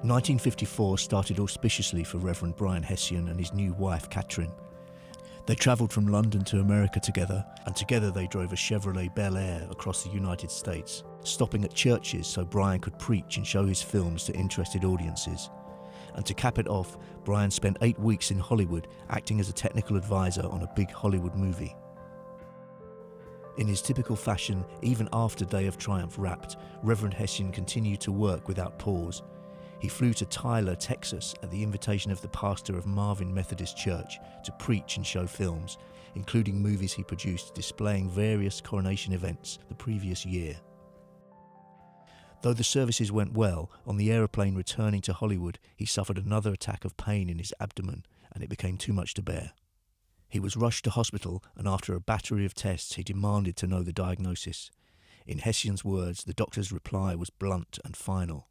1954 started auspiciously for Reverend Brian Hessian and his new wife, Catherine. They travelled from London to America together, and together they drove a Chevrolet Bel Air across the United States, stopping at churches so Brian could preach and show his films to interested audiences. And to cap it off, Brian spent 8 weeks in Hollywood acting as a technical advisor on a big Hollywood movie. In his typical fashion, even after Day of Triumph wrapped, Reverend Hessian continued to work without pause. He flew to Tyler, Texas at the invitation of the pastor of Marvin Methodist Church to preach and show films, including movies he produced displaying various coronation events the previous year. Though the services went well, on the aeroplane returning to Hollywood, he suffered another attack of pain in his abdomen, and it became too much to bear. He was rushed to hospital, and after a battery of tests, he demanded to know the diagnosis. In Hessian's words, the doctor's reply was blunt and final.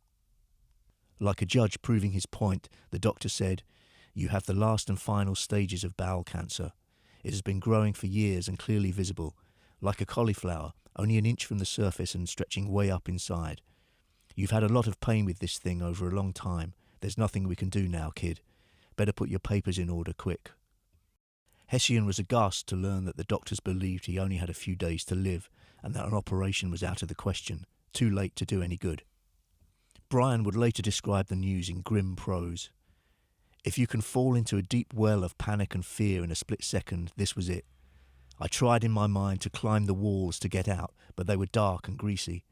Like a judge proving his point, the doctor said, "You have the last and final stages of bowel cancer. It has been growing for years and clearly visible, like a cauliflower, only an inch from the surface and stretching way up inside. You've had a lot of pain with this thing over a long time. There's nothing we can do now, kid. Better put your papers in order quick." Hessian was aghast to learn that the doctors believed he only had a few days to live and that an operation was out of the question, too late to do any good. Brian would later describe the news in grim prose. "If you can fall into a deep well of panic and fear in a split second, this was it. I tried in my mind to climb the walls to get out, but they were dark and greasy.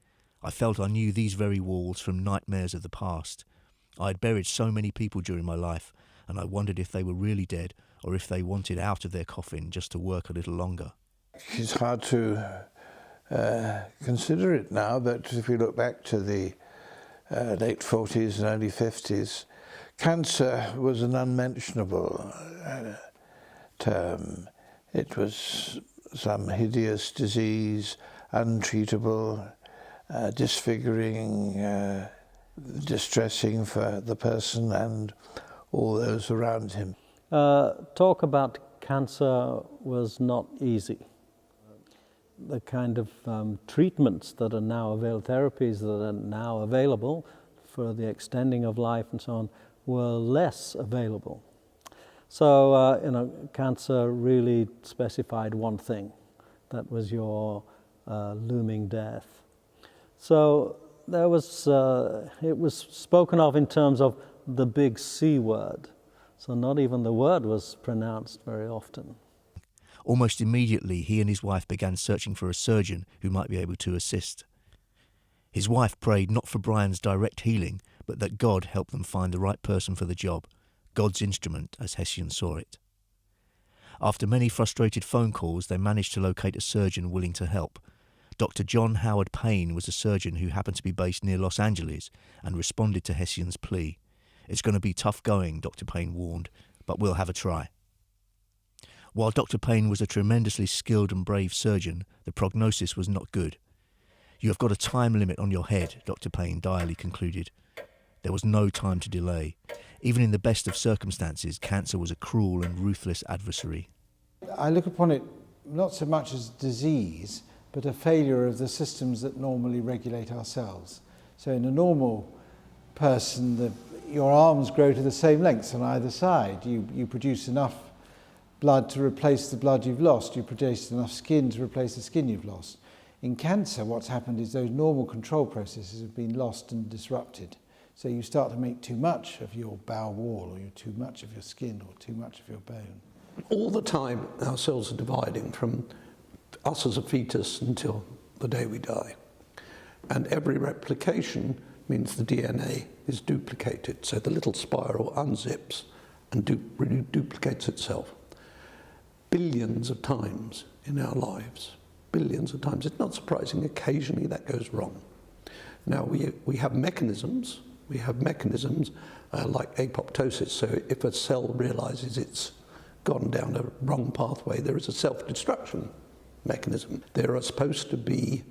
I felt I knew these very walls from nightmares of the past. I had buried so many people during my life, and I wondered if they were really dead or if they wanted out of their coffin just to work a little longer." It's hard to consider it now, but if we look back to the late 40s and early 50s, cancer was an unmentionable term. It was some hideous disease, untreatable, disfiguring, distressing for the person and all those around him. Talk about cancer was not easy. The kind of treatments that are now available, therapies that are now available for the extending of life and so on, were less available. So, cancer really specified one thing. That was your looming death. So there was, it was spoken of in terms of the big C word. So not even the word was pronounced very often. Almost immediately, he and his wife began searching for a surgeon who might be able to assist. His wife prayed not for Brian's direct healing, but that God help them find the right person for the job, God's instrument, as Hessian saw it. After many frustrated phone calls, they managed to locate a surgeon willing to help. Dr. John Howard Payne was a surgeon who happened to be based near Los Angeles and responded to Hessian's plea. "It's going to be tough going," Dr. Payne warned, "but we'll have a try." While Dr. Payne was a tremendously skilled and brave surgeon, the prognosis was not good. "You have got a time limit on your head," Dr. Payne direly concluded. There was no time to delay. Even in the best of circumstances, cancer was a cruel and ruthless adversary. I look upon it not so much as disease, but a failure of the systems that normally regulate ourselves. So in a normal person, your arms grow to the same lengths on either side. You produce enough blood to replace the blood you've lost. You produce enough skin to replace the skin you've lost. In cancer, what's happened is those normal control processes have been lost and disrupted. So you start to make too much of your bowel wall, or too much of your skin, or too much of your bone. All the time, our cells are dividing from us as a fetus until the day we die. And every replication means the DNA is duplicated. So the little spiral unzips and duplicates itself. Billions of times in our lives. Billions of times. It's not surprising, occasionally that goes wrong. Now we have mechanisms. We have mechanisms like apoptosis. So if a cell realizes it's gone down a wrong pathway, there is a self-destruction mechanism. There are supposed to be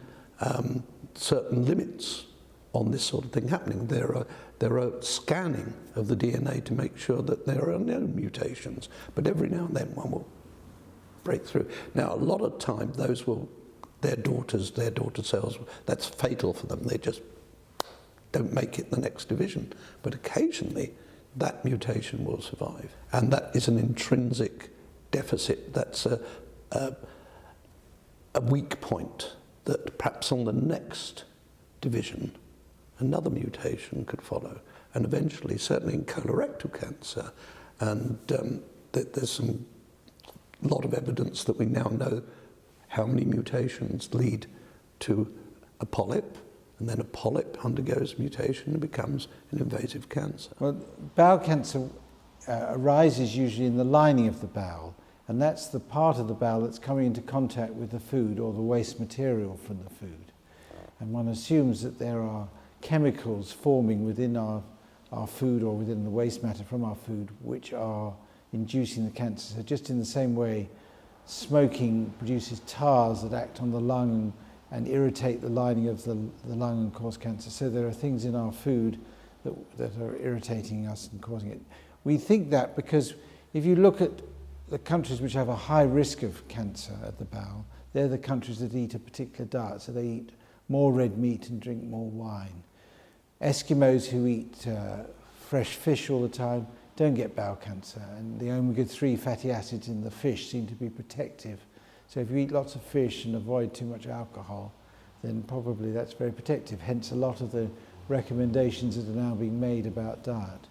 certain limits on this sort of thing happening. There are scanning of the DNA to make sure that there are no mutations, but every now and then one will break through. Now, a lot of time, their daughter cells, that's fatal for them. They just don't make it the next division, but occasionally that mutation will survive. And that is an intrinsic deficit. That's a weak point that perhaps on the next division, another mutation could follow. And eventually, certainly in colorectal cancer, and there's some lot of evidence that we now know how many mutations lead to a polyp, and then a polyp undergoes mutation and becomes an invasive cancer. Well, bowel cancer arises usually in the lining of the bowel, and that's the part of the bowel that's coming into contact with the food or the waste material from the food. And one assumes that there are chemicals forming within our food or within the waste matter from our food which are inducing the cancer. So just in the same way smoking produces tars that act on the lung and irritate the lining of the lung and cause cancer. So there are things in our food that are irritating us and causing it. We think that because if you look at the countries which have a high risk of cancer at the bowel, they're the countries that eat a particular diet. So they eat more red meat and drink more wine. Eskimos who eat fresh fish all the time don't get bowel cancer, and the omega-3 fatty acids in the fish seem to be protective. So if you eat lots of fish and avoid too much alcohol, then probably that's very protective. Hence a lot of the recommendations that are now being made about diet.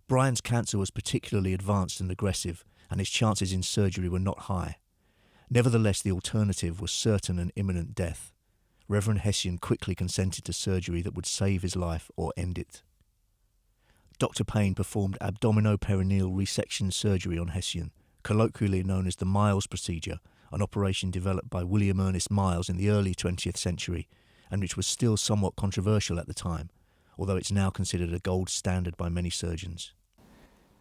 Brian's cancer was particularly advanced and aggressive, and his chances in surgery were not high. Nevertheless, the alternative was certain and imminent death. Reverend Hessian quickly consented to surgery that would save his life or end it. Dr. Payne performed abdominoperineal resection surgery on Hessian, colloquially known as the Miles procedure, an operation developed by William Ernest Miles in the early 20th century, and which was still somewhat controversial at the time, although it's now considered a gold standard by many surgeons.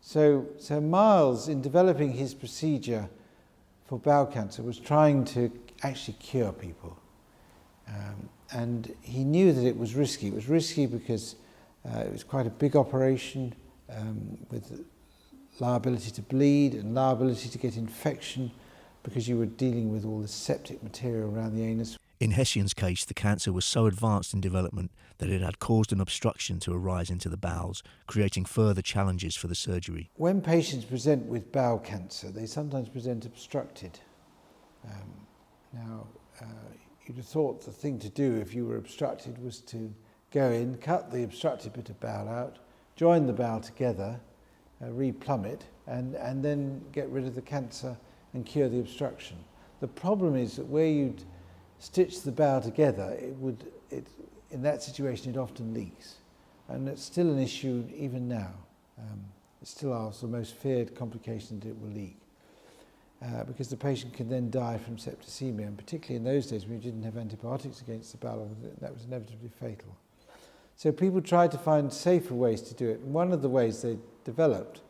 So Miles, in developing his procedure for bowel cancer, was trying to actually cure people. And he knew that it was risky. It was risky because it was quite a big operation with liability to bleed and liability to get infection because you were dealing with all the septic material around the anus. In Hessian's case, the cancer was so advanced in development that it had caused an obstruction to arise into the bowels, creating further challenges for the surgery. When patients present with bowel cancer, they sometimes present obstructed. You'd have thought the thing to do if you were obstructed was to go in, cut the obstructed bit of bowel out, join the bowel together, replumb it, and then get rid of the cancer and cure the obstruction. The problem is that where you'd stitch the bowel together, in that situation it often leaks. And it's still an issue even now. It's still our most feared complication that it will leak. Because the patient can then die from septicemia, and particularly in those days when you didn't have antibiotics against the bowel, that was inevitably fatal. So people tried to find safer ways to do it, and one of the ways they developed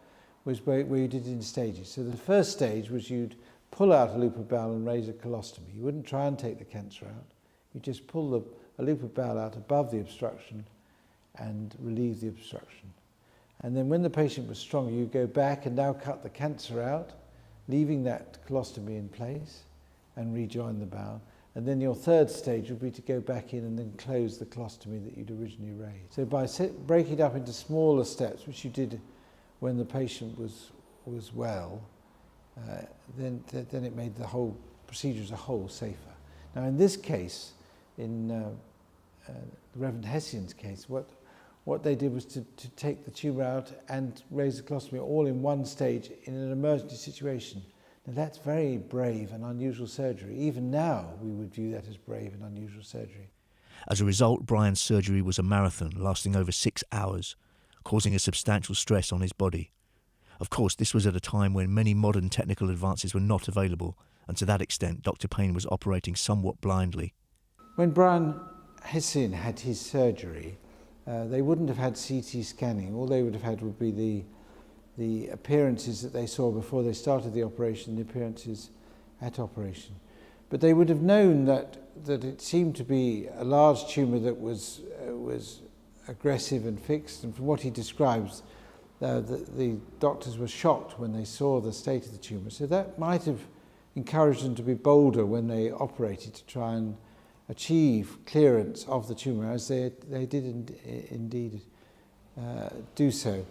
was where you did it in stages. So the first stage was you'd pull out a loop of bowel and raise a colostomy. You wouldn't try and take the cancer out. You just pull a loop of bowel out above the obstruction and relieve the obstruction. And then when the patient was stronger, you go back and now cut the cancer out, leaving that colostomy in place and rejoin the bowel. And then your third stage would be to go back in and then close the colostomy that you'd originally raised. So by breaking it up into smaller steps, which you did when the patient was well, then it made the whole procedure as a whole safer. Now in this case, in Reverend Hessian's case, what they did was to take the tumour out and raise the colostomy all in one stage in an emergency situation. Now that's very brave and unusual surgery. Even now we would view that as brave and unusual surgery. As a result, Brian's surgery was a marathon lasting over 6 hours, causing a substantial stress on his body. Of course, this was at a time when many modern technical advances were not available, and to that extent Dr. Payne was operating somewhat blindly. When Brian Hessian had his surgery, they wouldn't have had CT scanning. All they would have had would be the appearances that they saw before they started the operation, the appearances at operation. But they would have known that it seemed to be a large tumour that was aggressive and fixed, and from what he describes, the doctors were shocked when they saw the state of the tumour. So that might have encouraged them to be bolder when they operated to try and achieve clearance of the tumour, as they did indeed do so.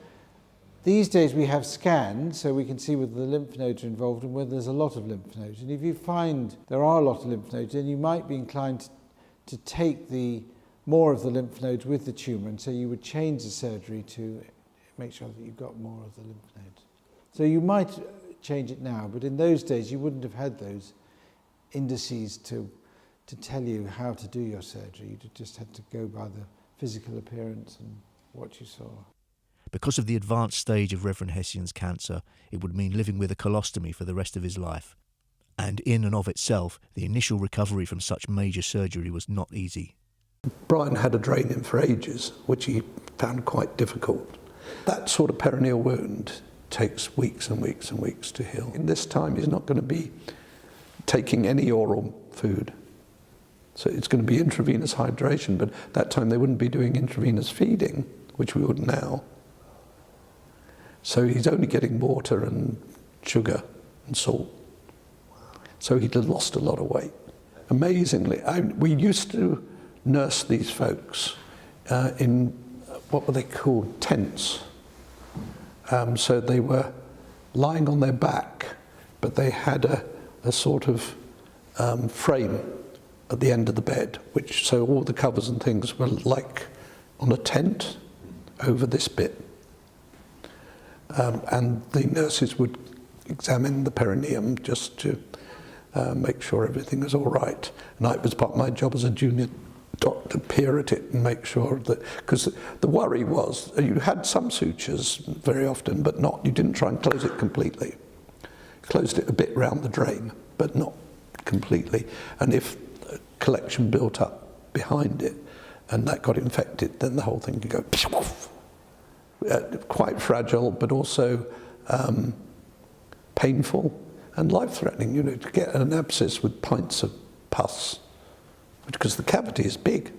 These days we have scans, so we can see whether the lymph nodes are involved and whether there's a lot of lymph nodes. And if you find there are a lot of lymph nodes, then you might be inclined to take more of the lymph nodes with the tumour, and so you would change the surgery to make sure that you've got more of the lymph nodes. So you might change it now, but in those days you wouldn't have had those indices to tell you how to do your surgery. You just had to go by the physical appearance and what you saw. Because of the advanced stage of Reverend Hessian's cancer, it would mean living with a colostomy for the rest of his life. And in and of itself, the initial recovery from such major surgery was not easy. Brian had a drain in for ages, which he found quite difficult. That sort of perineal wound takes weeks and weeks and weeks to heal. In this time, he's not going to be taking any oral food. So it's going to be intravenous hydration, but that time they wouldn't be doing intravenous feeding, which we would now. So he's only getting water and sugar and salt. So he'd lost a lot of weight. Amazingly, we used to nurse these folks in, what were they called, tents. So they were lying on their back, but they had a sort of frame at the end of the bed, so all the covers and things were like on a tent over this bit. And the nurses would examine the perineum just to make sure everything was all right. And it was part of my job as a junior doctor, peer at it and make sure that, because the worry was you had some sutures very often, but you didn't try and close it completely. Closed it a bit round the drain, but not completely. And if a collection built up behind it and that got infected, then the whole thing could go quite fragile, but also painful and life-threatening, to get an abscess with pints of pus, because the cavity is big.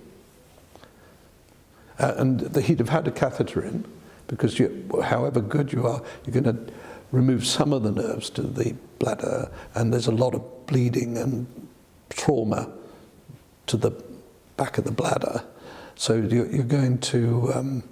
And he'd have had a catheter in, because however good you are, you're going to remove some of the nerves to the bladder, and there's a lot of bleeding and trauma to the back of the bladder. So you're going to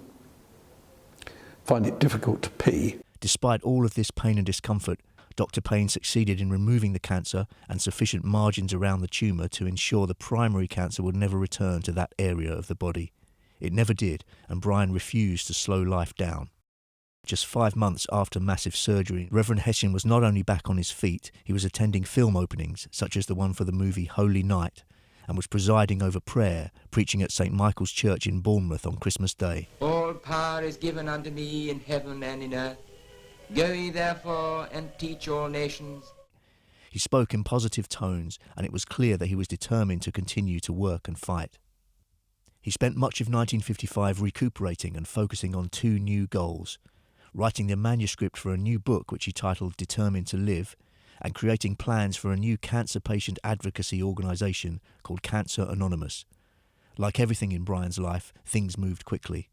find it difficult to pee. Despite all of this pain and discomfort, Dr. Payne succeeded in removing the cancer and sufficient margins around the tumour to ensure the primary cancer would never return to that area of the body. It never did, and Brian refused to slow life down. Just 5 months after massive surgery, Reverend Hessian was not only back on his feet, he was attending film openings, such as the one for the movie Holy Night, and was presiding over prayer, preaching at St. Michael's Church in Bournemouth on Christmas Day. All power is given unto me in heaven and in earth. Go ye therefore and teach all nations. He spoke in positive tones, and it was clear that he was determined to continue to work and fight. He spent much of 1955 recuperating and focusing on 2 new goals: writing the manuscript for a new book which he titled Determined to Live, and creating plans for a new cancer patient advocacy organisation called Cancer Anonymous. Like everything in Brian's life, things moved quickly.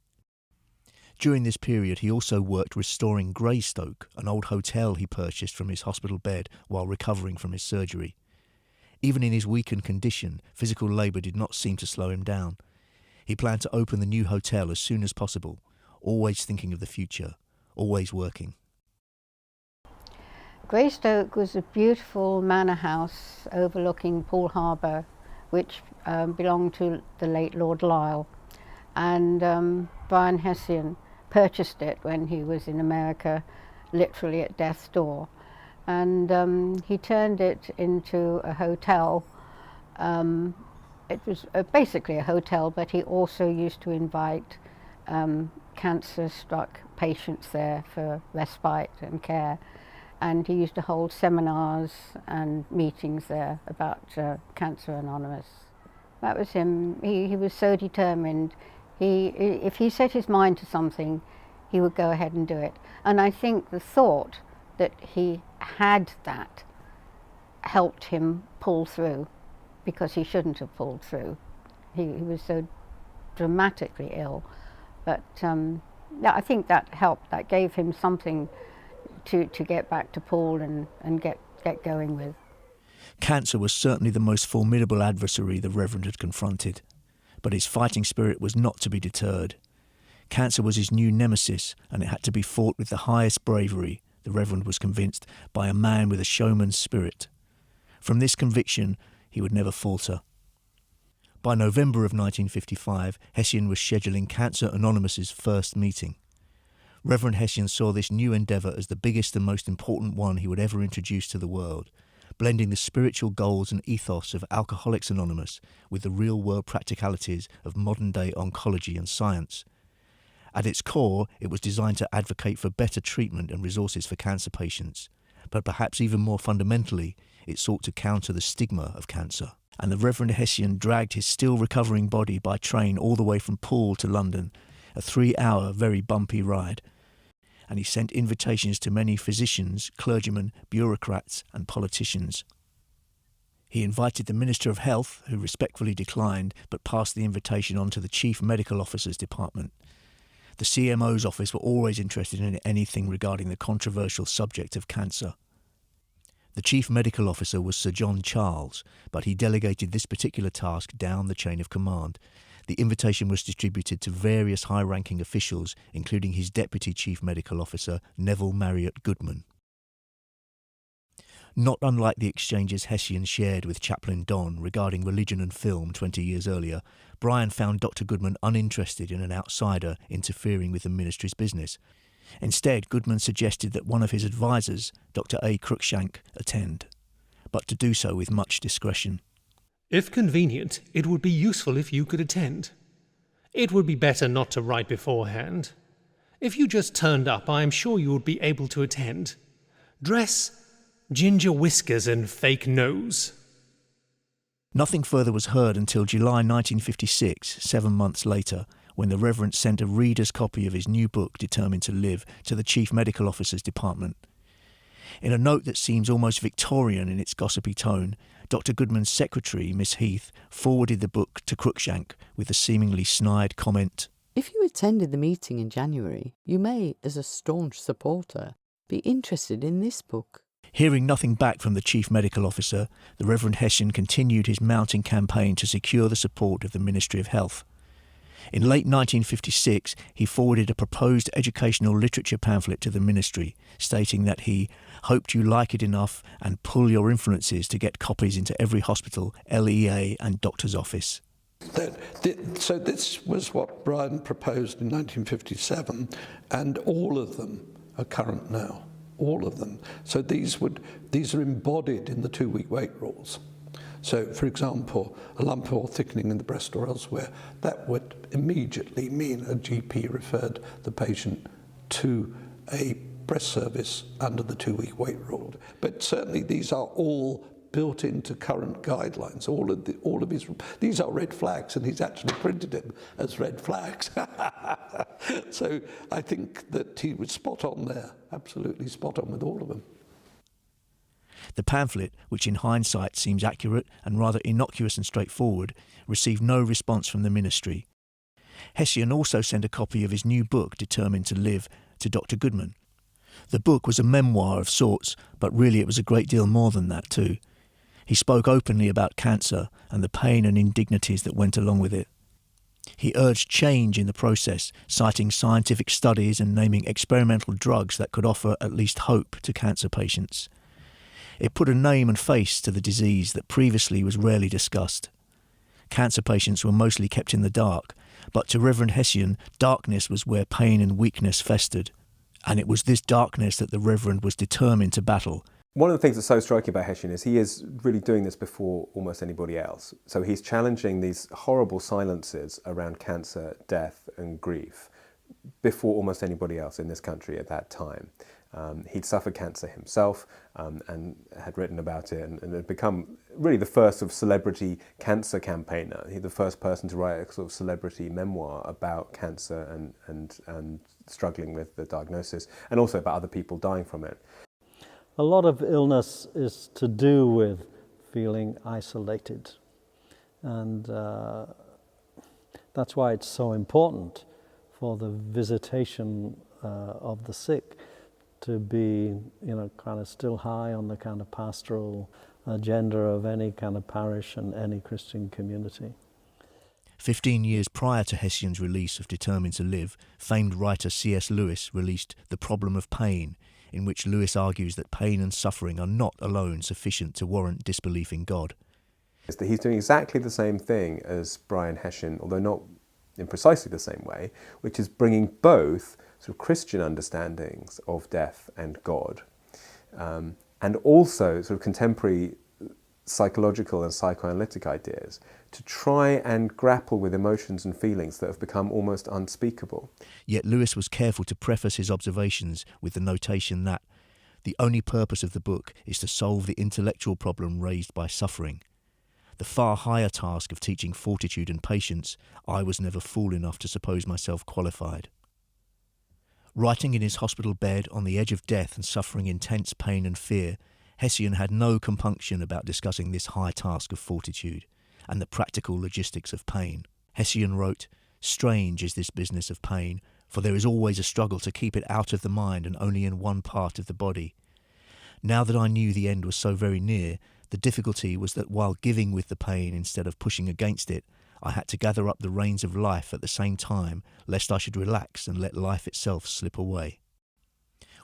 During this period, he also worked restoring Greystoke, an old hotel he purchased from his hospital bed while recovering from his surgery. Even in his weakened condition, physical labour did not seem to slow him down. He planned to open the new hotel as soon as possible, always thinking of the future, always working. Greystoke was a beautiful manor house overlooking Poole Harbour, which belonged to the late Lord Lisle. And Brian Hessian purchased it when he was in America, literally at death's door. And he turned it into a hotel. It was basically a hotel, but he also used to invite cancer-struck patients there for respite and care. And he used to hold seminars and meetings there about Cancer Anonymous. That was him. He was so determined. If he set his mind to something, he would go ahead and do it. And I think the thought that he had that helped him pull through, because he shouldn't have pulled through. He was so dramatically ill. But yeah, I think that helped. That gave him something to get back to Poole and get going with. Cancer was certainly the most formidable adversary the Reverend had confronted, but his fighting spirit was not to be deterred. Cancer was his new nemesis, and it had to be fought with the highest bravery, the Reverend was convinced, by a man with a showman's spirit. From this conviction, he would never falter. By November of 1955, Hessian was scheduling Cancer Anonymous's first meeting. Reverend Hessian saw this new endeavour as the biggest and most important one he would ever introduce to the world, blending the spiritual goals and ethos of Alcoholics Anonymous with the real-world practicalities of modern-day oncology and science. At its core, it was designed to advocate for better treatment and resources for cancer patients, but perhaps even more fundamentally, it sought to counter the stigma of cancer. And the Reverend Hessian dragged his still-recovering body by train all the way from Poole to London, a 3-hour, very bumpy ride. And he sent invitations to many physicians, clergymen, bureaucrats and politicians. He invited the Minister of Health, who respectfully declined, but passed the invitation on to the Chief Medical Officer's department. The CMO's office were always interested in anything regarding the controversial subject of cancer. The Chief Medical Officer was Sir John Charles, but he delegated this particular task down the chain of command. The invitation was distributed to various high-ranking officials, including his Deputy Chief Medical Officer, Neville Marriott Goodman. Not unlike the exchanges Hessian shared with Chaplain Don regarding religion and film 20 years earlier, Brian found Dr. Goodman uninterested in an outsider interfering with the ministry's business. Instead, Goodman suggested that one of his advisors, Dr. A. Cruikshank, attend, but to do so with much discretion. If convenient, it would be useful if you could attend. It would be better not to write beforehand. If you just turned up, I am sure you would be able to attend. Dress, ginger whiskers and fake nose. Nothing further was heard until July 1956, 7 months later, when the Reverend sent a reader's copy of his new book, Determined to Live, to the Chief Medical Officer's department. In a note that seems almost Victorian in its gossipy tone, Dr. Goodman's secretary, Miss Heath, forwarded the book to Cruikshank with the seemingly snide comment, "If you attended the meeting in January, you may, as a staunch supporter, be interested in this book." Hearing nothing back from the Chief Medical Officer, the Reverend Hessian continued his mounting campaign to secure the support of the Ministry of Health. In late 1956, he forwarded a proposed educational literature pamphlet to the ministry, stating that he hoped you like it enough and pull your influences to get copies into every hospital, LEA and doctor's office. So this was what Brian proposed in 1957, and all of them are current now, all of them. So these are embodied in the 2-week wait rules. So, for example, a lump or thickening in the breast or elsewhere, that would immediately mean a GP referred the patient to a breast service under the 2-week wait rule. But certainly these are all built into current guidelines. All of his, these are red flags, and he's actually printed them as red flags. So I think that he was spot on there, absolutely spot on with all of them. The pamphlet, which in hindsight seems accurate and rather innocuous and straightforward, received no response from the ministry. Hessian also sent a copy of his new book, Determined to Live, to Dr. Goodman. The book was a memoir of sorts, but really it was a great deal more than that too. He spoke openly about cancer and the pain and indignities that went along with it. He urged change in the process, citing scientific studies and naming experimental drugs that could offer at least hope to cancer patients. It put a name and face to the disease that previously was rarely discussed. Cancer patients were mostly kept in the dark, but to Reverend Hessian, darkness was where pain and weakness festered. And it was this darkness that the Reverend was determined to battle. One of the things that's so striking about Hessian is he is really doing this before almost anybody else. So he's challenging these horrible silences around cancer, death and grief before almost anybody else in this country at that time. He'd suffered cancer himself and had written about it and had become really the first sort of celebrity cancer campaigner. He's the first person to write a sort of celebrity memoir about cancer and struggling with the diagnosis, and also about other people dying from it. A lot of illness is to do with feeling isolated, and that's why it's so important for the visitation of the sick to be, kind of still high on the kind of pastoral agenda of any kind of parish and any Christian community. 15 years prior to Hession's release of Determined to Live, famed writer C.S. Lewis released The Problem of Pain, in which Lewis argues that pain and suffering are not alone sufficient to warrant disbelief in God. Is that he's doing exactly the same thing as Brian Hessian, although not in precisely the same way, which is bringing both sort of Christian understandings of death and God, and also sort of contemporary psychological and psychoanalytic ideas to try and grapple with emotions and feelings that have become almost unspeakable. Yet Lewis was careful to preface his observations with the notation that the only purpose of the book is to solve the intellectual problem raised by suffering. The far higher task of teaching fortitude and patience, I was never fool enough to suppose myself qualified. Writing in his hospital bed on the edge of death and suffering intense pain and fear, Hessian had no compunction about discussing this high task of fortitude and the practical logistics of pain. Hessian wrote, "Strange is this business of pain, for there is always a struggle to keep it out of the mind and only in one part of the body. Now that I knew the end was so very near, the difficulty was that while giving with the pain instead of pushing against it, I had to gather up the reins of life at the same time, lest I should relax and let life itself slip away."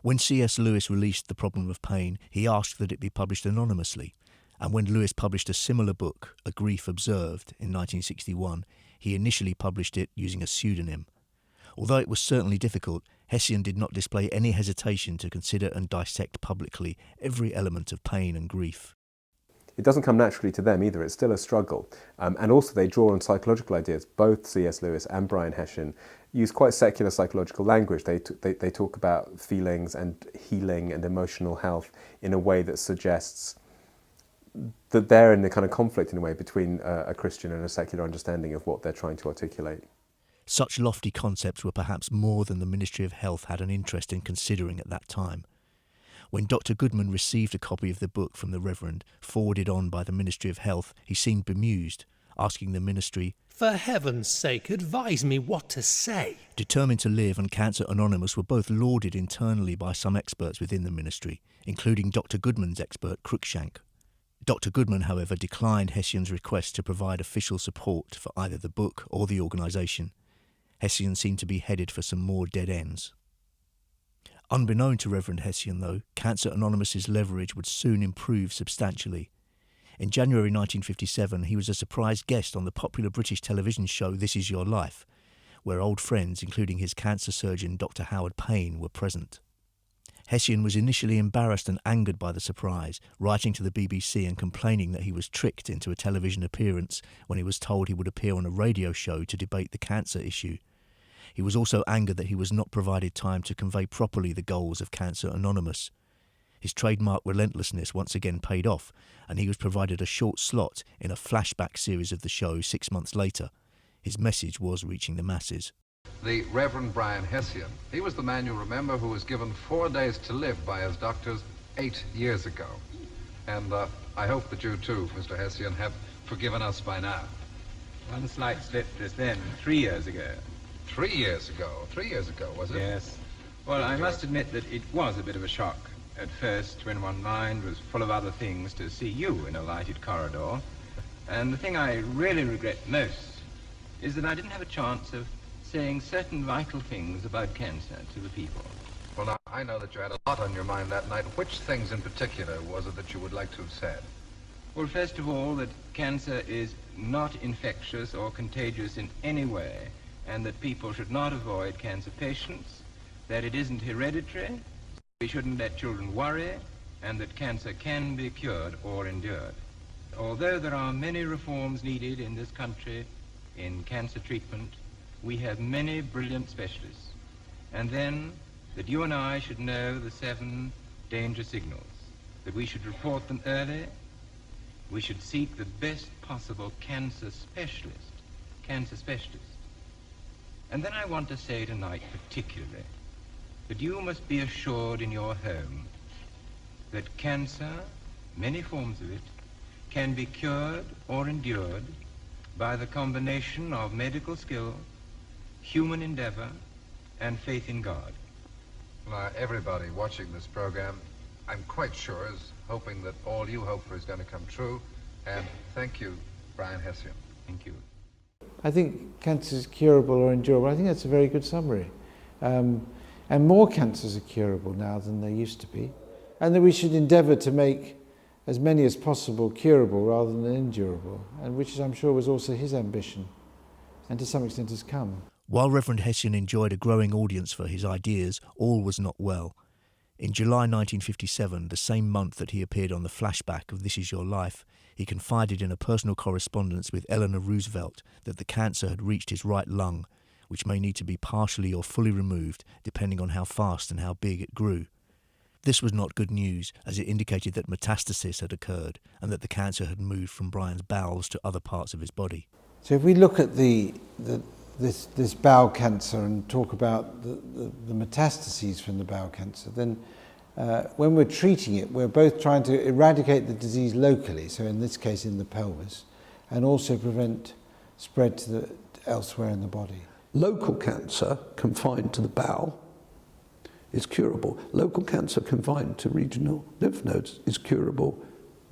When C.S. Lewis released The Problem of Pain, he asked that it be published anonymously, and when Lewis published a similar book, A Grief Observed, in 1961, he initially published it using a pseudonym. Although it was certainly difficult, Hessian did not display any hesitation to consider and dissect publicly every element of pain and grief. It doesn't come naturally to them either, it's still a struggle. And also they draw on psychological ideas. Both C.S. Lewis and Brian Hessian use quite secular psychological language. They talk about feelings and healing and emotional health in a way that suggests that they're in the kind of conflict in a way between a Christian and a secular understanding of what they're trying to articulate. Such lofty concepts were perhaps more than the Ministry of Health had an interest in considering at that time. When Dr. Goodman received a copy of the book from the Reverend, forwarded on by the Ministry of Health, he seemed bemused, asking the ministry, "For heaven's sake, advise me what to say." Determined to Live and Cancer Anonymous were both lauded internally by some experts within the ministry, including Dr. Goodman's expert, Cruikshank. Dr. Goodman, however, declined Hessian's request to provide official support for either the book or the organisation. Hessian seemed to be headed for some more dead ends. Unbeknown to Reverend Hessian, though, Cancer Anonymous's leverage would soon improve substantially. In January 1957, he was a surprise guest on the popular British television show This Is Your Life, where old friends, including his cancer surgeon Dr. Howard Payne, were present. Hessian was initially embarrassed and angered by the surprise, writing to the BBC and complaining that he was tricked into a television appearance when he was told he would appear on a radio show to debate the cancer issue. He was also angered that he was not provided time to convey properly the goals of Cancer Anonymous. His trademark relentlessness once again paid off, and he was provided a short slot in a flashback series of the show 6 months later. His message was reaching the masses. The Reverend Brian Hessian, he was the man, you remember, who was given 4 days to live by his doctors 8 years ago. And I hope that you too, Mr. Hessian, have forgiven us by now. One slight slip just then, 3 years ago. 3 years ago? 3 years ago, was it? Yes. Well, I must admit that it was a bit of a shock at first when one mind was full of other things to see you in a lighted corridor. And the thing I really regret most is that I didn't have a chance of saying certain vital things about cancer to the people. Well, now, I know that you had a lot on your mind that night. Which things in particular was it that you would like to have said? Well, first of all, that cancer is not infectious or contagious in any way, and that people should not avoid cancer patients, that it isn't hereditary, we shouldn't let children worry, and that cancer can be cured or endured. Although there are many reforms needed in this country in cancer treatment, we have many brilliant specialists. And then that you and I should know the 7 danger signals, that we should report them early, we should seek the best possible cancer specialist. And then I want to say tonight particularly that you must be assured in your home that cancer, many forms of it, can be cured or endured by the combination of medical skill, human endeavor, and faith in God. Everybody watching this program, I'm quite sure, is hoping that all you hope for is going to come true. And thank you, Brian Hessian. Thank you. I think cancer is curable or incurable. I think that's a very good summary. And more cancers are curable now than they used to be. And that we should endeavour to make as many as possible curable rather than incurable, and which is, I'm sure, was also his ambition, and to some extent has come. While Reverend Hessian enjoyed a growing audience for his ideas, all was not well. In July 1957, the same month that he appeared on the flashback of This Is Your Life, he confided in a personal correspondence with Eleanor Roosevelt that the cancer had reached his right lung, which may need to be partially or fully removed depending on how fast and how big it grew. This was not good news, as it indicated that metastasis had occurred and that the cancer had moved from Brian's bowels to other parts of his body. So if we look at this bowel cancer and talk about the metastases from the bowel cancer, then when we're treating it, we're both trying to eradicate the disease locally, so in this case in the pelvis, and also prevent spread to elsewhere in the body. Local cancer confined to the bowel is curable. Local cancer confined to regional lymph nodes is curable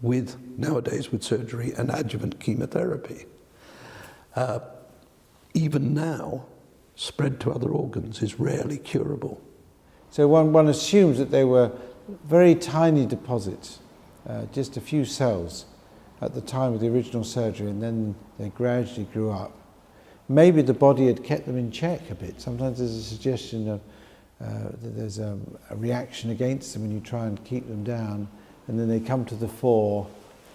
nowadays with surgery and adjuvant chemotherapy. Even now, spread to other organs is rarely curable. So one assumes that they were very tiny deposits, just a few cells at the time of the original surgery, and then they gradually grew up. Maybe the body had kept them in check a bit. Sometimes there's a suggestion of that there's a reaction against them when you try and keep them down, and then they come to the fore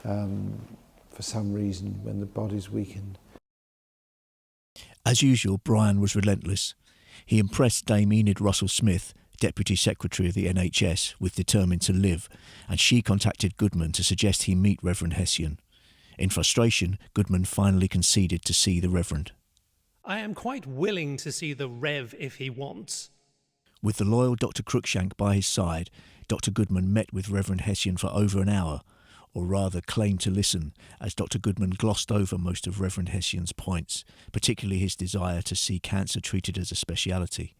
for some reason when the body's weakened. As usual, Brian was relentless. He impressed Dame Enid Russell-Smith, Deputy Secretary of the NHS, with Determined to Live, and she contacted Goodman to suggest he meet Reverend Hessian. In frustration, Goodman finally conceded to see the Reverend. I am quite willing to see the Rev if he wants. With the loyal Dr. Cruikshank by his side, Dr. Goodman met with Reverend Hessian for over an hour, or rather claimed to listen, as Dr. Goodman glossed over most of Reverend Hessian's points, particularly his desire to see cancer treated as a speciality.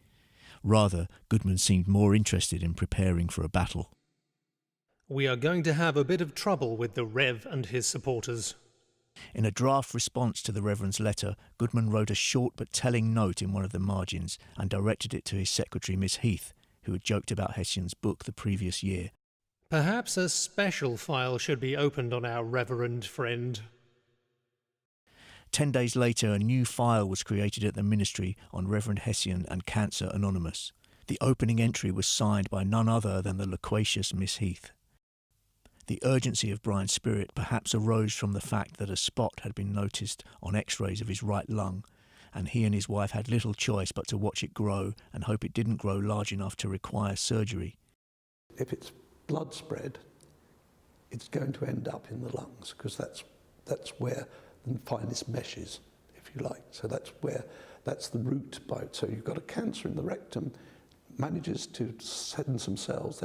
Rather, Goodman seemed more interested in preparing for a battle. We are going to have a bit of trouble with the Rev and his supporters. In a draft response to the Reverend's letter, Goodman wrote a short but telling note in one of the margins and directed it to his secretary, Miss Heath, who had joked about Hessian's book the previous year. Perhaps a special file should be opened on our reverend friend. 10 days later, a new file was created at the ministry on Reverend Hessian and Cancer Anonymous. The opening entry was signed by none other than the loquacious Miss Heath. The urgency of Brian's spirit perhaps arose from the fact that a spot had been noticed on x-rays of his right lung, and he and his wife had little choice but to watch it grow and hope it didn't grow large enough to require surgery. If it's blood spread, it's going to end up in the lungs, because that's where the finest mesh is, if you like. So that's the root bite. So you've got a cancer in the rectum, manages to send some cells,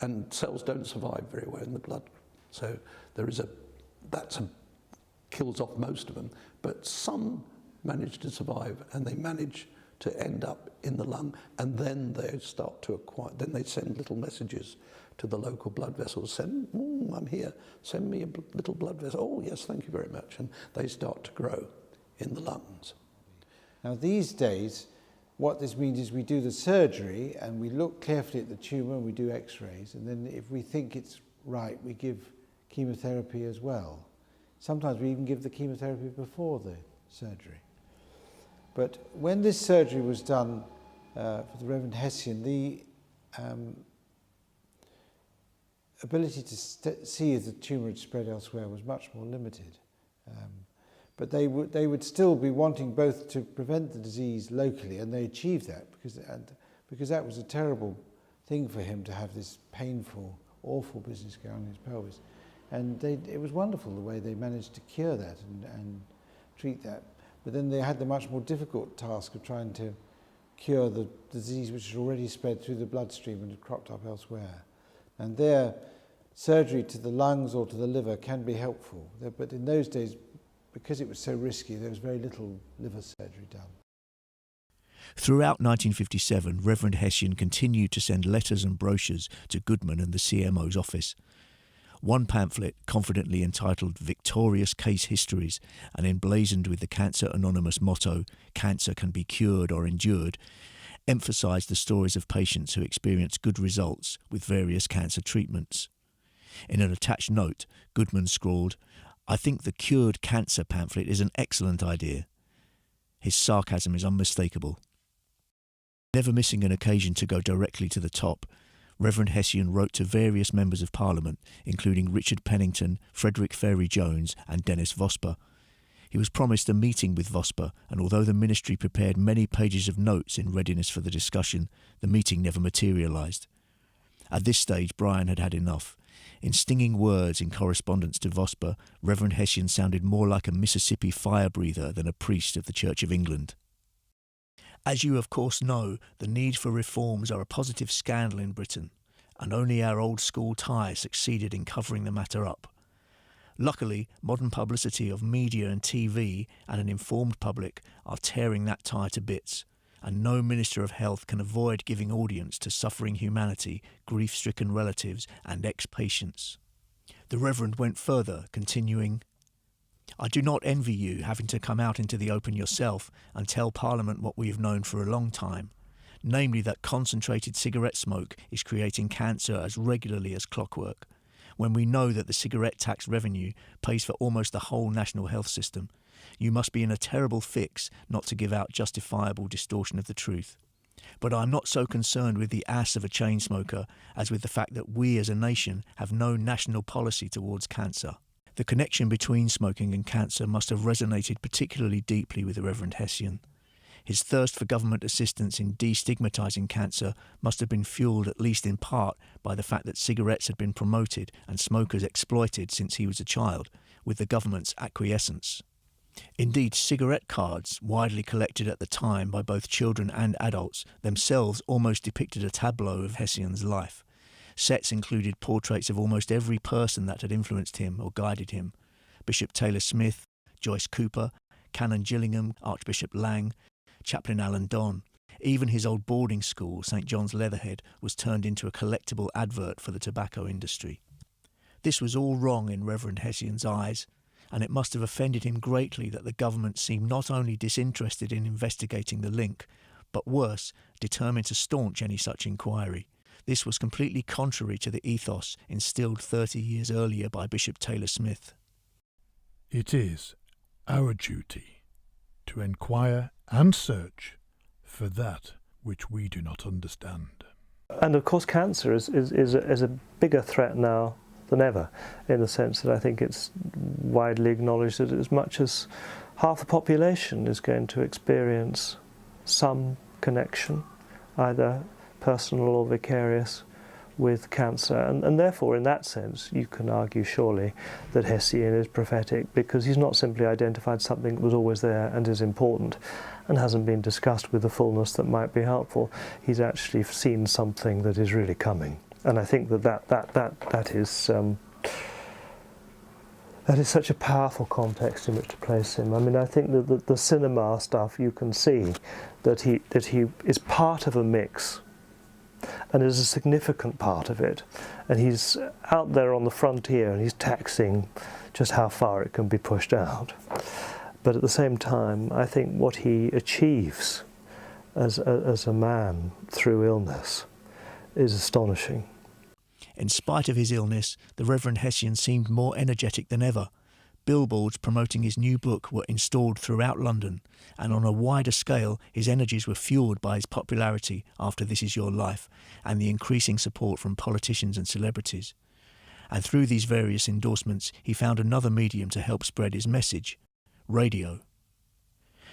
and cells don't survive very well in the blood. So that kills off most of them, but some manage to survive, and they manage to end up in the lung, and then they start to acquire, then they send little messages to the local blood vessels, I'm here, send me a little blood vessel, oh yes, thank you very much, and they start to grow in the lungs. Now these days, what this means is we do the surgery and we look carefully at the tumour and we do x-rays, and then if we think it's right, we give chemotherapy as well. Sometimes we even give the chemotherapy before the surgery. But when this surgery was done for the Reverend Hessian, the ability to see if the tumour had spread elsewhere was much more limited. But they would still be wanting both to prevent the disease locally, and they achieved that because that was a terrible thing for him to have this painful, awful business going on in his pelvis. And it was wonderful the way they managed to cure that and treat that. But then they had the much more difficult task of trying to cure the disease which had already spread through the bloodstream and had cropped up elsewhere. And there, surgery to the lungs or to the liver can be helpful. But in those days, because it was so risky, there was very little liver surgery done. Throughout 1957, Reverend Hessian continued to send letters and brochures to Goodman and the CMO's office. One pamphlet, confidently entitled Victorious Case Histories and emblazoned with the Cancer Anonymous motto, "Cancer can be cured or endured," emphasised the stories of patients who experienced good results with various cancer treatments. In an attached note, Goodman scrawled, "I think the cured cancer pamphlet is an excellent idea." His sarcasm is unmistakable. Never missing an occasion to go directly to the top, Reverend Hessian wrote to various members of Parliament, including Richard Pennington, Frederick Ferry-Jones and Dennis Vosper. He was promised a meeting with Vosper, and although the ministry prepared many pages of notes in readiness for the discussion, the meeting never materialised. At this stage, Bryan had had enough. In stinging words in correspondence to Vosper, Reverend Hessian sounded more like a Mississippi fire breather than a priest of the Church of England. As you of course know, the need for reforms are a positive scandal in Britain, and only our old school tie succeeded in covering the matter up. Luckily, modern publicity of media and TV and an informed public are tearing that tie to bits, and no Minister of Health can avoid giving audience to suffering humanity, grief-stricken relatives and ex-patients. The Reverend went further, continuing, "I do not envy you having to come out into the open yourself and tell Parliament what we have known for a long time, namely that concentrated cigarette smoke is creating cancer as regularly as clockwork, when we know that the cigarette tax revenue pays for almost the whole national health system. You must be in a terrible fix not to give out justifiable distortion of the truth. But I am not so concerned with the ass of a chain smoker as with the fact that we as a nation have no national policy towards cancer." The connection between smoking and cancer must have resonated particularly deeply with the Reverend Hessian. His thirst for government assistance in destigmatising cancer must have been fuelled at least in part by the fact that cigarettes had been promoted and smokers exploited since he was a child, with the government's acquiescence. Indeed, cigarette cards, widely collected at the time by both children and adults, themselves almost depicted a tableau of Hessian's life. Sets included portraits of almost every person that had influenced him or guided him: Bishop Taylor Smith, Joyce Cooper, Canon Gillingham, Archbishop Lang, Chaplain Alan Don. Even his old boarding school, St John's Leatherhead, was turned into a collectible advert for the tobacco industry. This was all wrong in Reverend Hessian's eyes, and it must have offended him greatly that the government seemed not only disinterested in investigating the link, but worse, determined to staunch any such inquiry. This was completely contrary to the ethos instilled 30 years earlier by Bishop Taylor Smith. "It is our duty to enquire and search for that which we do not understand." And of course cancer is a bigger threat now than ever, in the sense that I think it's widely acknowledged that as much as half the population is going to experience some connection, either personal or vicarious, with cancer, and therefore in that sense you can argue surely that Hessian is prophetic, because he's not simply identified something that was always there and is important and hasn't been discussed with the fullness that might be helpful. He's actually seen something that is really coming, and I think that is such a powerful context in which to place him. I mean, I think that the cinema stuff, you can see that he is part of a mix and is a significant part of it, and he's out there on the frontier and he's taxing just how far it can be pushed out. But at the same time, I think what he achieves as a man through illness is astonishing. In spite of his illness, the Reverend Hessian seemed more energetic than ever. Billboards promoting his new book were installed throughout London, and on a wider scale his energies were fuelled by his popularity after This Is Your Life and the increasing support from politicians and celebrities. And through these various endorsements he found another medium to help spread his message: radio.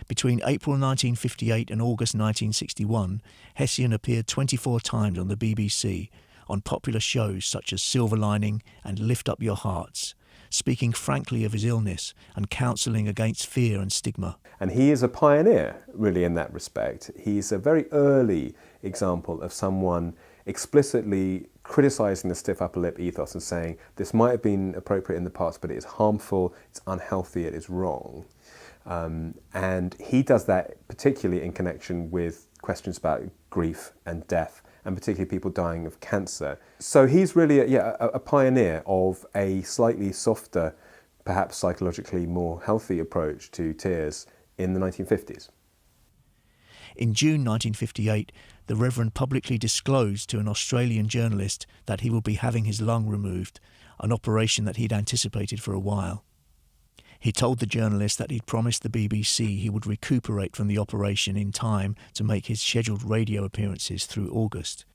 Between April 1958 and August 1961, Hessian appeared 24 times on the BBC, on popular shows such as Silver Lining and Lift Up Your Hearts, speaking frankly of his illness and counselling against fear and stigma. And he is a pioneer, really, in that respect. He's a very early example of someone explicitly criticising the stiff upper lip ethos and saying this might have been appropriate in the past, but it is harmful, it's unhealthy, it is wrong. And he does that particularly in connection with questions about grief and death, and particularly people dying of cancer. So he's really a pioneer of a slightly softer, perhaps psychologically more healthy approach to tears in the 1950s. In June 1958, the Reverend publicly disclosed to an Australian journalist that he would be having his lung removed, an operation that he'd anticipated for a while. He told the journalist that he'd promised the BBC he would recuperate from the operation in time to make his scheduled radio appearances through August.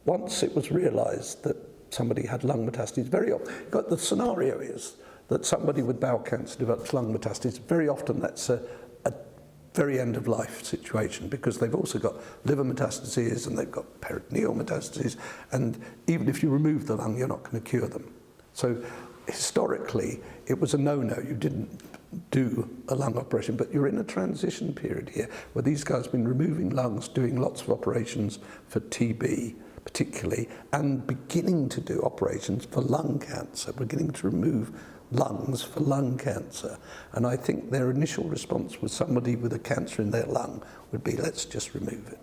Once it was realised that somebody had lung metastases, the scenario is that somebody with bowel cancer develops lung metastases. Very often that's a very end-of-life situation, because they've also got liver metastases and they've got peritoneal metastases, and even if you remove the lung, you're not going to cure them. So historically, it was a no-no. You didn't do a lung operation, but you're in a transition period here where these guys have been removing lungs, doing lots of operations for TB particularly, and beginning to do operations for lung cancer, beginning to remove lungs for lung cancer. And I think their initial response with somebody with a cancer in their lung would be, let's just remove it.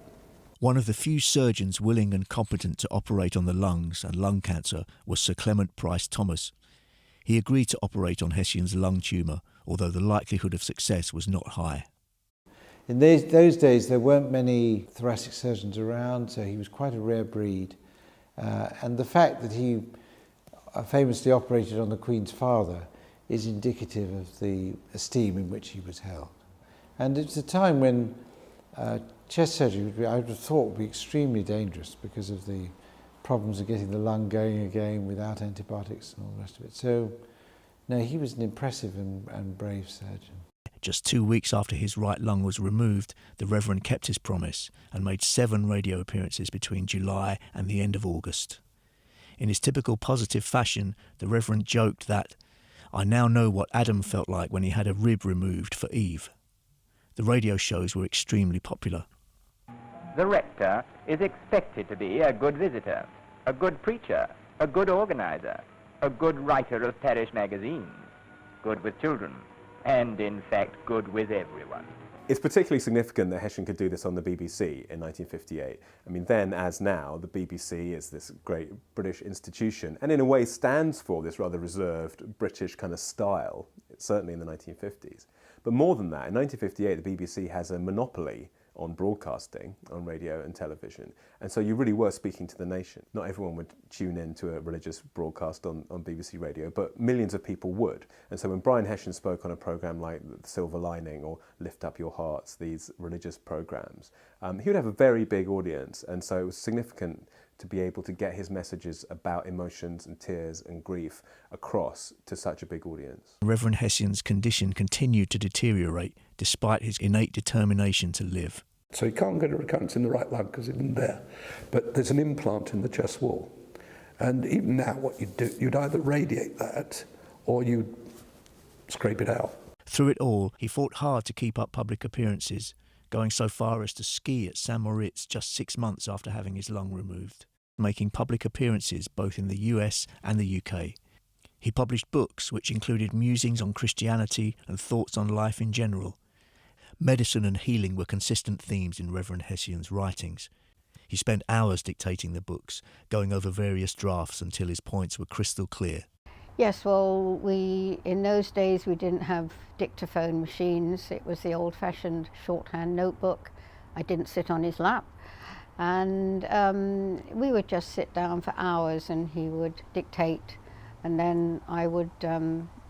One of the few surgeons willing and competent to operate on the lungs and lung cancer was Sir Clement Price Thomas. He agreed to operate on Hessian's lung tumour, although the likelihood of success was not high. In those days, there weren't many thoracic surgeons around, so he was quite a rare breed. And the fact that he famously operated on the Queen's father is indicative of the esteem in which he was held. And it's a time when chest surgery, I would have thought, would be extremely dangerous because of the problems of getting the lung going again without antibiotics and all the rest of it. So, no, he was an impressive and brave surgeon. Just 2 weeks after his right lung was removed, the Reverend kept his promise and made 7 radio appearances between July and the end of August. In his typical positive fashion, the Reverend joked that, "I now know what Adam felt like when he had a rib removed for Eve." The radio shows were extremely popular. The rector is expected to be a good visitor, a good preacher, a good organizer, a good writer of parish magazines, good with children, and in fact good with everyone. It's particularly significant that Hessian could do this on the BBC in 1958. I mean, then as now, the BBC is this great British institution and in a way stands for this rather reserved British kind of style, certainly in the 1950s. But more than that, in 1958, the BBC has a monopoly on broadcasting, on radio and television. And so you really were speaking to the nation. Not everyone would tune in to a religious broadcast on BBC radio, but millions of people would. And so when Brian Hessian spoke on a programme like The Silver Lining or Lift Up Your Hearts, these religious programmes, he would have a very big audience. And so it was significant to be able to get his messages about emotions and tears and grief across to such a big audience. Reverend Hessian's condition continued to deteriorate despite his innate determination to live. So you can't get a recurrence in the right lung because it isn't there. But there's an implant in the chest wall. And even now what you'd do, you'd either radiate that or you'd scrape it out. Through it all, he fought hard to keep up public appearances, going so far as to ski at St. Moritz just 6 months after having his lung removed, making public appearances both in the US and the UK. He published books which included musings on Christianity and thoughts on life in general. Medicine and healing were consistent themes in Reverend Hessian's writings. He spent hours dictating the books, going over various drafts until his points were crystal clear. Yes, well, in those days we didn't have dictaphone machines. It was the old-fashioned shorthand notebook. I didn't sit on his lap. And we would just sit down for hours and he would dictate, and then I would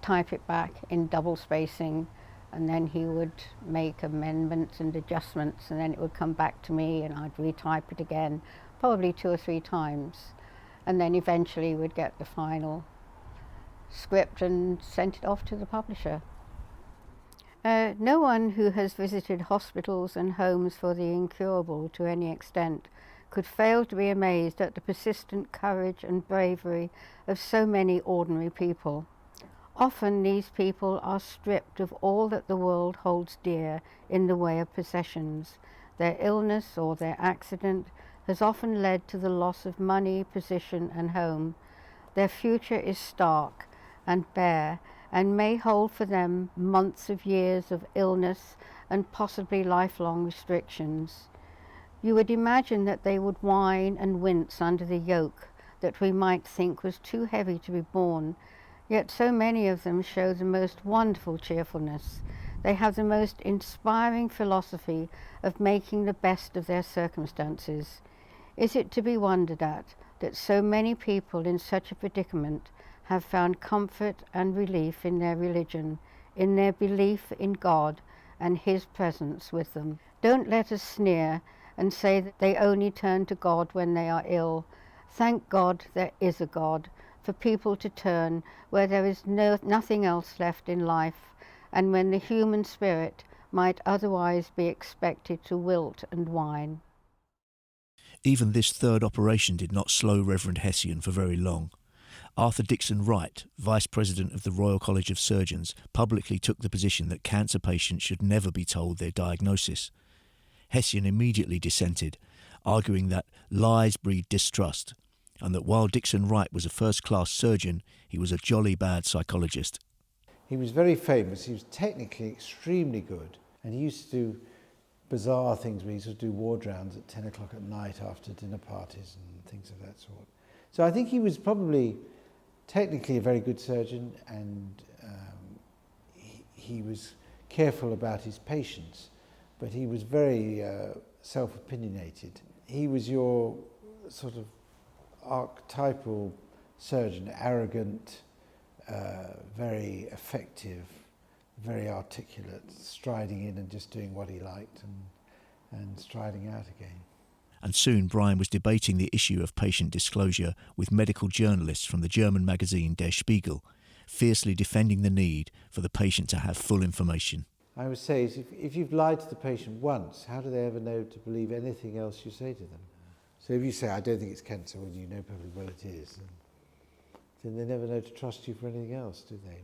type it back in double spacing, and then he would make amendments and adjustments, and then it would come back to me and I'd retype it again, probably 2 or 3 times. And then eventually we'd get the final script and sent it off to the publisher. No one who has visited hospitals and homes for the incurable to any extent could fail to be amazed at the persistent courage and bravery of so many ordinary people. Often these people are stripped of all that the world holds dear in the way of possessions. Their illness or their accident has often led to the loss of money, position and home. Their future is stark and bare, and may hold for them months of years of illness and possibly lifelong restrictions. You would imagine that they would whine and wince under the yoke that we might think was too heavy to be borne, yet so many of them show the most wonderful cheerfulness. They have the most inspiring philosophy of making the best of their circumstances. Is it to be wondered at that so many people in such a predicament have found comfort and relief in their religion, in their belief in God and His presence with them? Don't let us sneer and say that they only turn to God when they are ill. Thank God there is a God for people to turn where there is nothing else left in life, and when the human spirit might otherwise be expected to wilt and whine. Even this third operation did not slow Reverend Hessian for very long. Arthur Dixon Wright, Vice President of the Royal College of Surgeons, publicly took the position that cancer patients should never be told their diagnosis. Hessian immediately dissented, arguing that lies breed distrust, and that while Dixon Wright was a first-class surgeon, he was a jolly bad psychologist. He was very famous. He was technically extremely good, and he used to do bizarre things where he used to do ward rounds at 10 o'clock at night after dinner parties and things of that sort. So I think he was probably technically a very good surgeon, and he was careful about his patients, but he was very self-opinionated. He was your sort of archetypal surgeon, arrogant, very effective, very articulate, striding in and just doing what he liked and striding out again. And soon Brian was debating the issue of patient disclosure with medical journalists from the German magazine Der Spiegel, fiercely defending the need for the patient to have full information. I would say is if you've lied to the patient once, how do they ever know to believe anything else you say to them? So if you say, I don't think it's cancer, when you know perfectly well it is, then they never know to trust you for anything else, do they?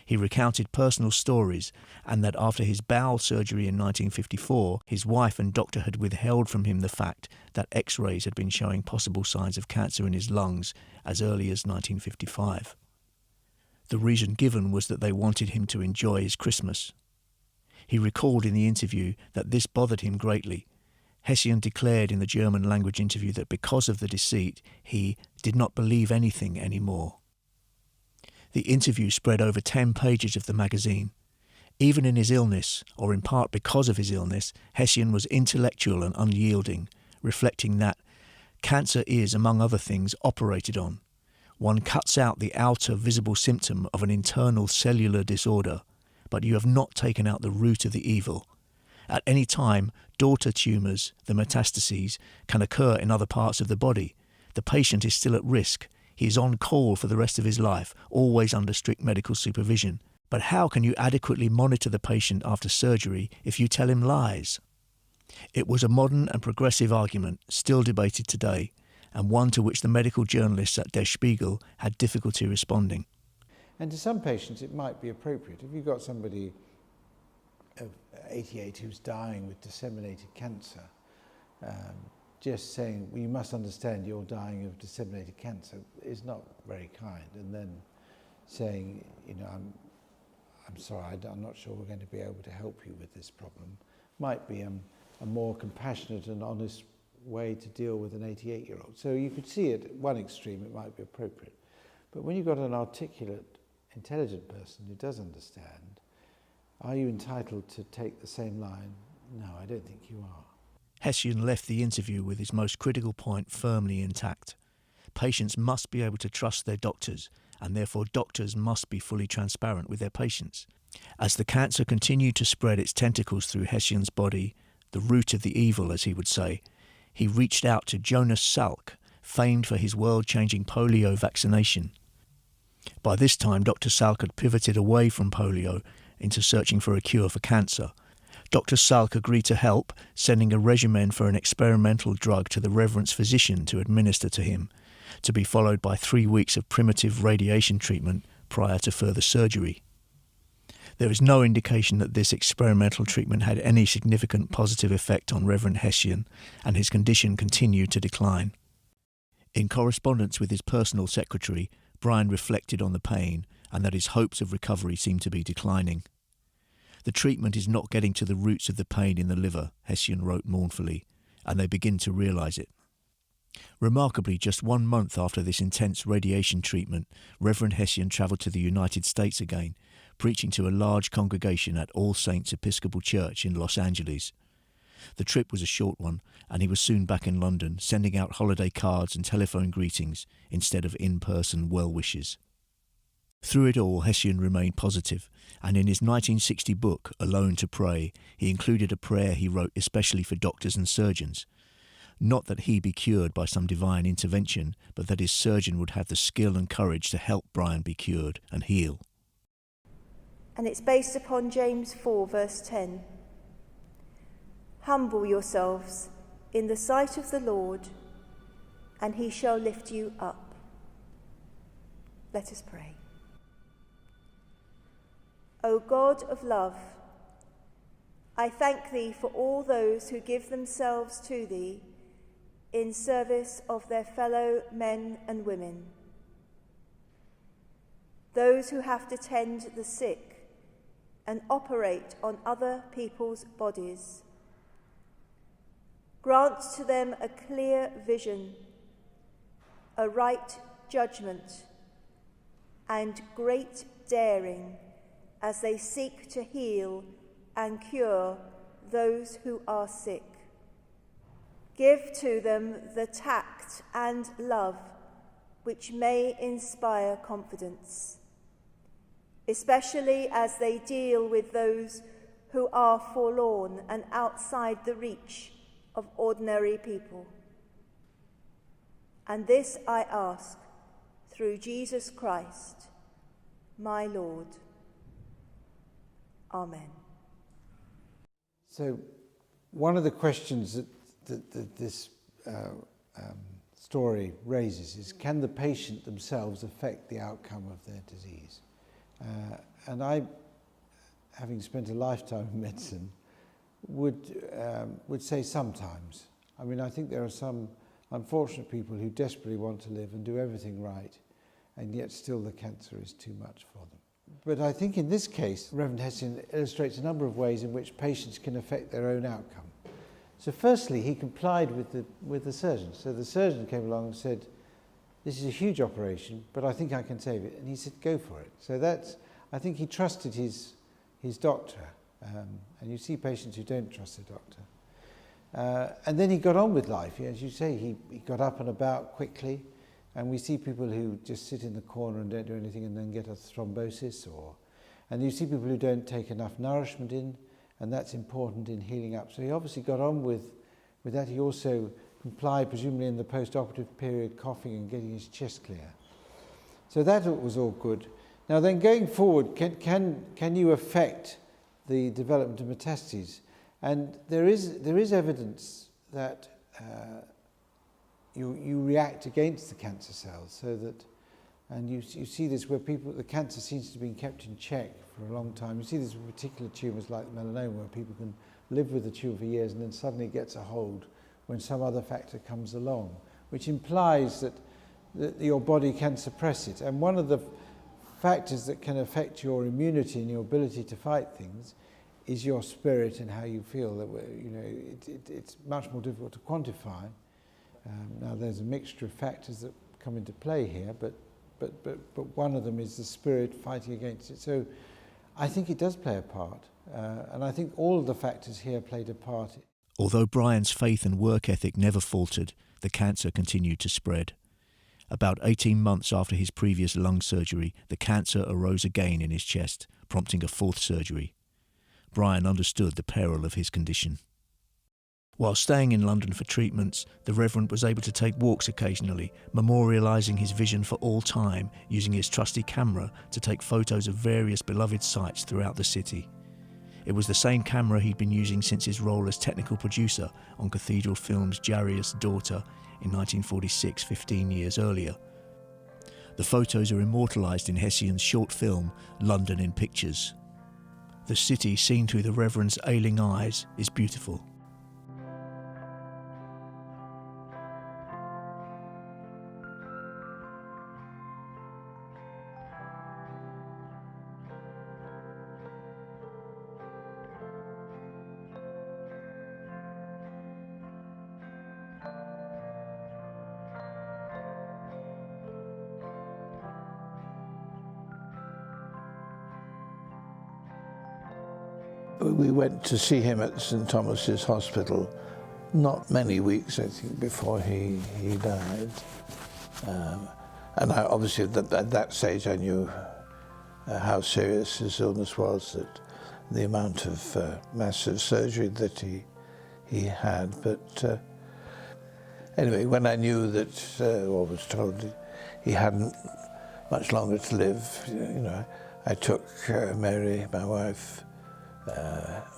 He recounted personal stories, and that after his bowel surgery in 1954, his wife and doctor had withheld from him the fact that X-rays had been showing possible signs of cancer in his lungs as early as 1955. The reason given was that they wanted him to enjoy his Christmas. He recalled in the interview that this bothered him greatly. Hessian declared in the German language interview that because of the deceit, he did not believe anything anymore. The interview spread over 10 pages of the magazine. Even in his illness, or in part because of his illness, Hessian was intellectual and unyielding, reflecting that cancer is, among other things, operated on. One cuts out the outer visible symptom of an internal cellular disorder, but you have not taken out the root of the evil. At any time, daughter tumours, the metastases, can occur in other parts of the body. The patient is still at risk. He is on call for the rest of his life, always under strict medical supervision. But how can you adequately monitor the patient after surgery if you tell him lies? It was a modern and progressive argument, still debated today, and one to which the medical journalists at Der Spiegel had difficulty responding. And to some patients it might be appropriate. If you've got somebody of 88 who's dying with disseminated cancer, just saying, well, you must understand you're dying of disseminated cancer is not very kind. And then saying, you know, I'm sorry, I'm not sure we're going to be able to help you with this problem, might be a more compassionate and honest way to deal with an 88-year-old. So you could see at one extreme it might be appropriate. But when you've got an articulate, intelligent person who does understand, are you entitled to take the same line? No, I don't think you are. Hessian left the interview with his most critical point firmly intact. Patients must be able to trust their doctors, and therefore doctors must be fully transparent with their patients. As the cancer continued to spread its tentacles through Hessian's body, the root of the evil, as he would say, he reached out to Jonas Salk, famed for his world-changing polio vaccination. By this time, Dr. Salk had pivoted away from polio into searching for a cure for cancer. Dr. Salk agreed to help, sending a regimen for an experimental drug to the Reverend's physician to administer to him, to be followed by 3 weeks of primitive radiation treatment prior to further surgery. There is no indication that this experimental treatment had any significant positive effect on Reverend Hessian, and his condition continued to decline. In correspondence with his personal secretary, Brian reflected on the pain and that his hopes of recovery seemed to be declining. The treatment is not getting to the roots of the pain in the liver, Hessian wrote mournfully, and they begin to realise it. Remarkably, just 1 month after this intense radiation treatment, Reverend Hessian travelled to the United States again, preaching to a large congregation at All Saints Episcopal Church in Los Angeles. The trip was a short one, and he was soon back in London, sending out holiday cards and telephone greetings instead of in-person well wishes. Through it all, Hessian remained positive, and in his 1960 book, Alone to Pray, he included a prayer he wrote especially for doctors and surgeons. Not that he be cured by some divine intervention, but that his surgeon would have the skill and courage to help Brian be cured and heal. And it's based upon James 4, verse 10. Humble yourselves in the sight of the Lord, and he shall lift you up. Let us pray. O God of love, I thank thee for all those who give themselves to thee in service of their fellow men and women, those who have to tend the sick and operate on other people's bodies. Grant to them a clear vision, a right judgment, and great daring as they seek to heal and cure those who are sick. Give to them the tact and love which may inspire confidence, especially as they deal with those who are forlorn and outside the reach of ordinary people. And this I ask through Jesus Christ, my Lord. Amen. So one of the questions that this story raises is, can the patient themselves affect the outcome of their disease? And I, having spent a lifetime in medicine, would say sometimes. I mean, I think there are some unfortunate people who desperately want to live and do everything right, and yet still the cancer is too much for them. But I think in this case, Reverend Hessian illustrates a number of ways in which patients can affect their own outcome. So firstly, he complied with the surgeon. So the surgeon came along and said, this is a huge operation, but I think I can save it. And he said, go for it. So that's, I think he trusted his doctor. And you see patients who don't trust their doctor. And then he got on with life. As you say, he got up and about quickly. And we see people who just sit in the corner and don't do anything and then get a thrombosis. And you see people who don't take enough nourishment in, and that's important in healing up. So he obviously got on with that. He also complied, presumably in the post-operative period, coughing and getting his chest clear. So that was all good. Now then, going forward, can you affect the development of metastases? And there is evidence that you react against the cancer cells, so that, and you see this where the cancer seems to have been kept in check for a long time. You see this with particular tumours like melanoma, where people can live with the tumour for years and then suddenly it gets a hold when some other factor comes along, which implies that your body can suppress it. And one of the factors that can affect your immunity and your ability to fight things is your spirit and how you feel. It's much more difficult to quantify. Now there's a mixture of factors that come into play here, but one of them is the spirit fighting against it. So I think it does play a part, and I think all of the factors here played a part. Although Brian's faith and work ethic never faltered, the cancer continued to spread. About 18 months after his previous lung surgery, the cancer arose again in his chest, prompting a fourth surgery. Brian understood the peril of his condition. While staying in London for treatments, the Reverend was able to take walks occasionally, memorialising his vision for all time, using his trusty camera to take photos of various beloved sites throughout the city. It was the same camera he'd been using since his role as technical producer on Cathedral Films' Jarius' Daughter in 1946, 15 years earlier. The photos are immortalised in Hessian's short film, London in Pictures. The city, seen through the Reverend's ailing eyes, is beautiful. We went to see him at St Thomas's Hospital not many weeks, I think, before he died. And obviously at that stage I knew how serious his illness was, that the amount of massive surgery that he had. But anyway, when I knew that, or was told he hadn't much longer to live, you know, I took Mary, my wife,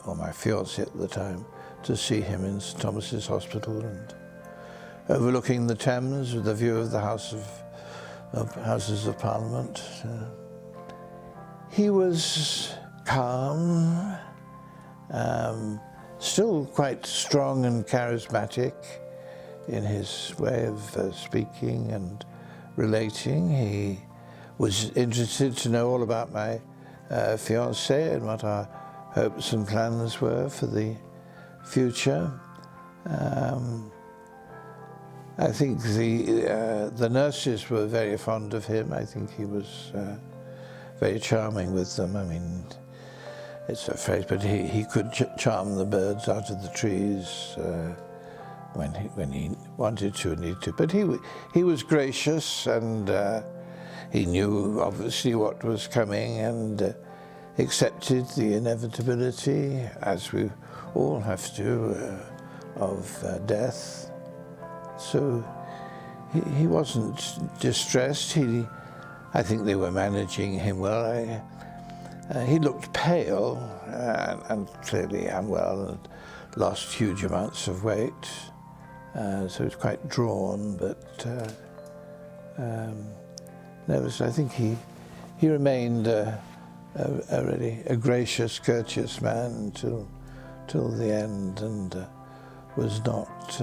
or my fiancée at the time, to see him in St Thomas's Hospital, and overlooking the Thames with a view of the Houses of Parliament. He was calm, still quite strong and charismatic in his way of speaking and relating. He was interested to know all about my fiancée and what our hopes and plans were for the future. I think the nurses were very fond of him. I think he was very charming with them. I mean, it's a phrase, but he could charm the birds out of the trees when he wanted to and needed to. But he was gracious, and he knew obviously what was coming and accepted the inevitability, as we all have to, of death. So he wasn't distressed. I think they were managing him well. He looked pale and clearly unwell, and lost huge amounts of weight. So he was quite drawn, but I think he remained a gracious, courteous man till the end, and was not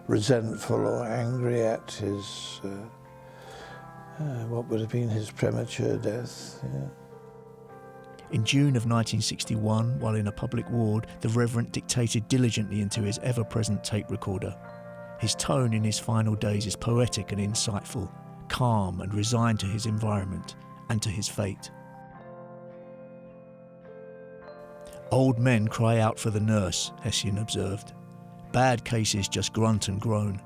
resentful or angry at his what would have been his premature death. Yeah. In June of 1961, while in a public ward, the Reverend dictated diligently into his ever-present tape recorder. His tone in his final days is poetic and insightful, calm and resigned to his environment and to his fate. Old men cry out for the nurse, Hessian observed. Bad cases just grunt and groan.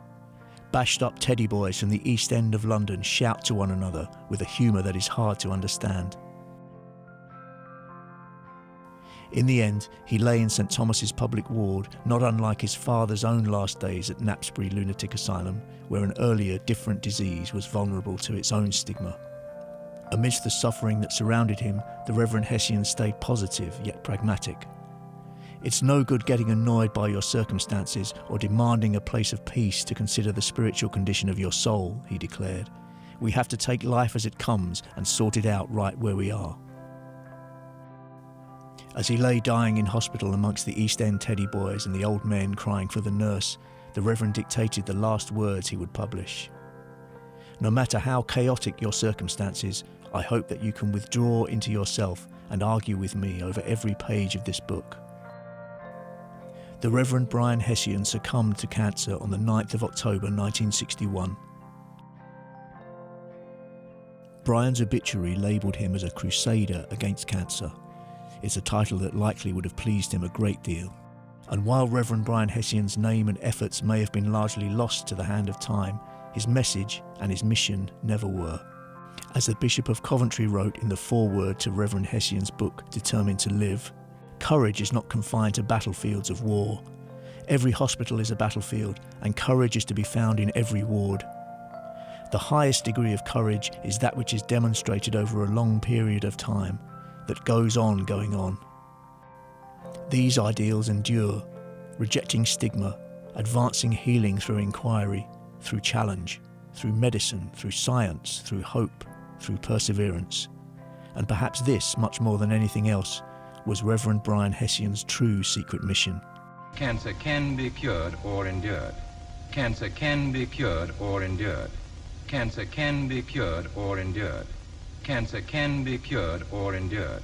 Bashed-up teddy boys from the East End of London shout to one another with a humour that is hard to understand. In the end, he lay in St Thomas's public ward, not unlike his father's own last days at Knapsbury Lunatic Asylum, where an earlier, different disease was vulnerable to its own stigma. Amidst the suffering that surrounded him, the Reverend Hessian stayed positive yet pragmatic. It's no good getting annoyed by your circumstances or demanding a place of peace to consider the spiritual condition of your soul, he declared. We have to take life as it comes and sort it out right where we are. As he lay dying in hospital amongst the East End teddy boys and the old men crying for the nurse, the Reverend dictated the last words he would publish. No matter how chaotic your circumstances, I hope that you can withdraw into yourself and argue with me over every page of this book. The Reverend Brian Hessian succumbed to cancer on the 9th of October 1961. Brian's obituary labelled him as a crusader against cancer. It's a title that likely would have pleased him a great deal. And while Reverend Brian Hessian's name and efforts may have been largely lost to the hand of time, his message and his mission never were. As the Bishop of Coventry wrote in the foreword to Reverend Hessian's book, Determined to Live, courage is not confined to battlefields of war. Every hospital is a battlefield, and courage is to be found in every ward. The highest degree of courage is that which is demonstrated over a long period of time, that goes on going on. These ideals endure, rejecting stigma, advancing healing through inquiry, through challenge, through medicine, through science, through hope, through perseverance. And perhaps this, much more than anything else, was Reverend Brian Hessian's true secret mission. Cancer can be cured or endured. Cancer can be cured or endured. Cancer can be cured or endured. Cancer can be cured or endured.